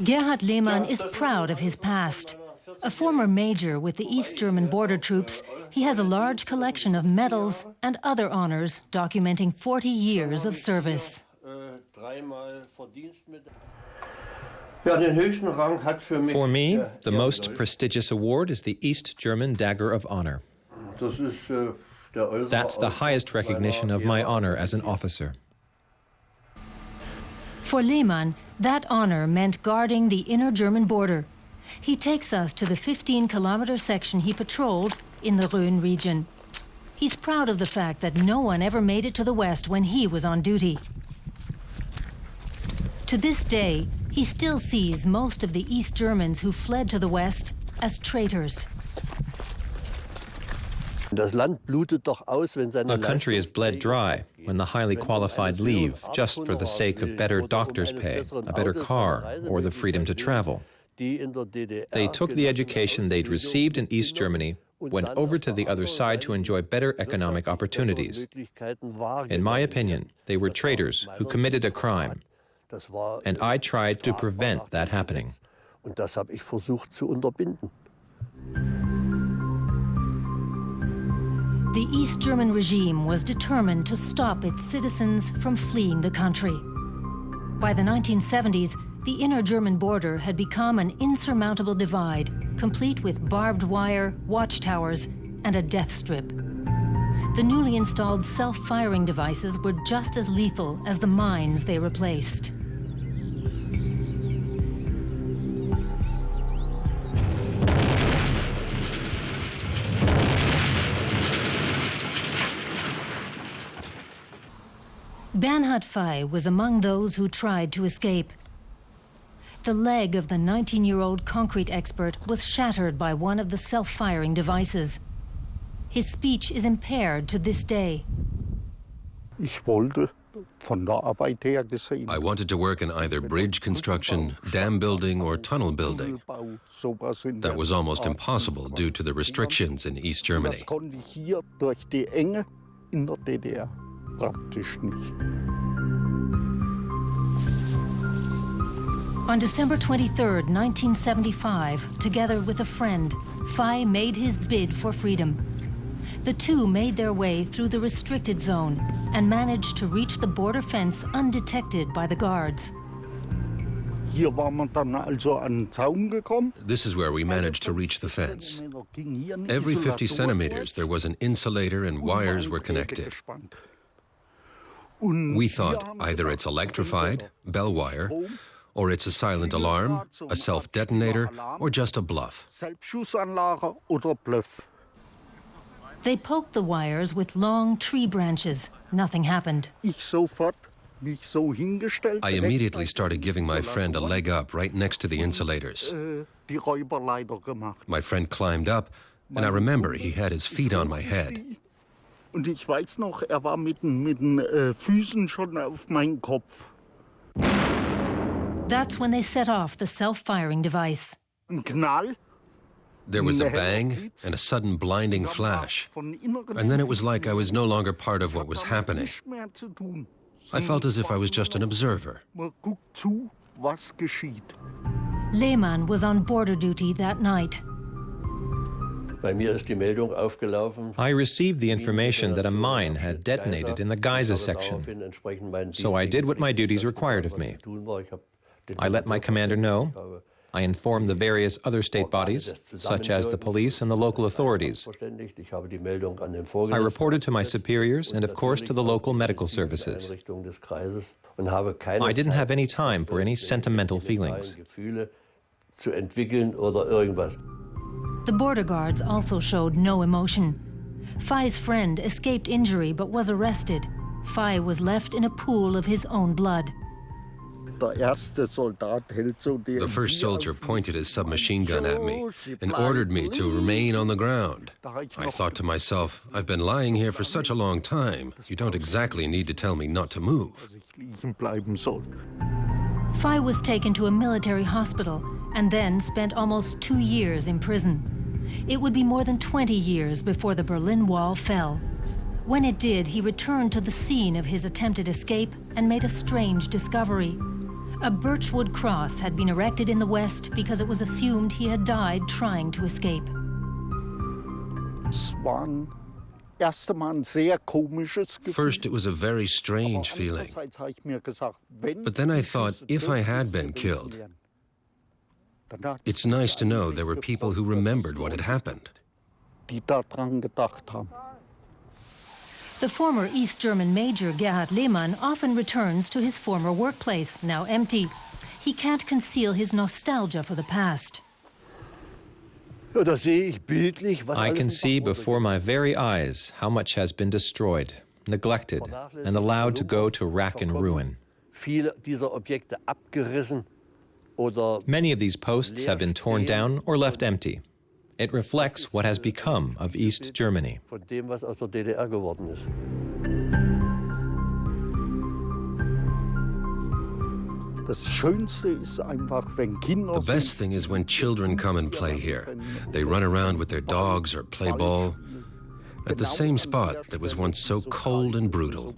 Gerhardt Lehmann is proud of his past. A former major with the East German border troops, he has a large collection of medals and other honors documenting 40 years of service. For me, the most prestigious award is the East German Dagger of Honor. That's the highest recognition of my honor as an officer. For Lehmann, that honor meant guarding the inner German border. He takes us to the 15-kilometer section he patrolled in the Rhön region. He's proud of the fact that no one ever made it to the west when he was on duty. To this day, he still sees most of the East Germans who fled to the west as traitors. A country is bled dry when the highly qualified leave just for the sake of better doctor's pay, a better car, or the freedom to travel. They took the education they'd received in East Germany, went over to the other side to enjoy better economic opportunities. In my opinion, they were traitors who committed a crime, and I tried to prevent that happening. The East German regime was determined to stop its citizens from fleeing the country. By the 1970s, the inner German border had become an insurmountable divide, complete with barbed wire, watchtowers, and a death strip. The newly installed self-firing devices were just as lethal as the mines they replaced. Bernhard Fey was among those who tried to escape. The leg of the 19-year-old concrete expert was shattered by one of the self-firing devices. His speech is impaired to this day. I wanted to work in either bridge construction, dam building, or tunnel building. That was almost impossible due to the restrictions in East Germany. On December 23, 1975, together with a friend, Fey made his bid for freedom. The two made their way through the restricted zone and managed to reach the border fence undetected by the guards. This is where we managed to reach the fence. Every 50 centimeters there was an insulator and wires were connected. We thought either it's electrified, bell wire, or it's a silent alarm, a self-detonator, or just a bluff. They poked the wires with long tree branches. Nothing happened. I immediately started giving my friend a leg up right next to the insulators. My friend climbed up, and I remember he had his feet on my head. That's when they set off the self-firing device. There was a bang and a sudden blinding flash, and then it was like I was no longer part of what was happening. I felt as if I was just an observer. Lehmann was on border duty that night. I received the information that a mine had detonated in the Geisa section, so I did what my duties required of me. I let my commander know. I informed the various other state bodies, such as the police and the local authorities. I reported to my superiors and, of course, to the local medical services. I didn't have any time for any sentimental feelings. The border guards also showed no emotion. Fey's friend escaped injury but was arrested. Fey was left in a pool of his own blood. The first soldier pointed his submachine gun at me and ordered me to remain on the ground. I thought to myself, I've been lying here for such a long time. You don't exactly need to tell me not to move. Fey was taken to a military hospital and then spent almost 2 years in prison. It would be more than 20 years before the Berlin Wall fell. When it did, he returned to the scene of his attempted escape and made a strange discovery. A birchwood cross had been erected in the West because it was assumed he had died trying to escape. First, it was a very strange feeling. But then I thought, if I had been killed, it's nice to know there were people who remembered what had happened. The former East German major Gerhardt Lehmann often returns to his former workplace, now empty. He can't conceal his nostalgia for the past. I can see before my very eyes how much has been destroyed, neglected, and allowed to go to rack and ruin. Many of these posts have been torn down or left empty. It reflects what has become of East Germany. The best thing is when children come and play here. They run around with their dogs or play ball at the same spot that was once so cold and brutal.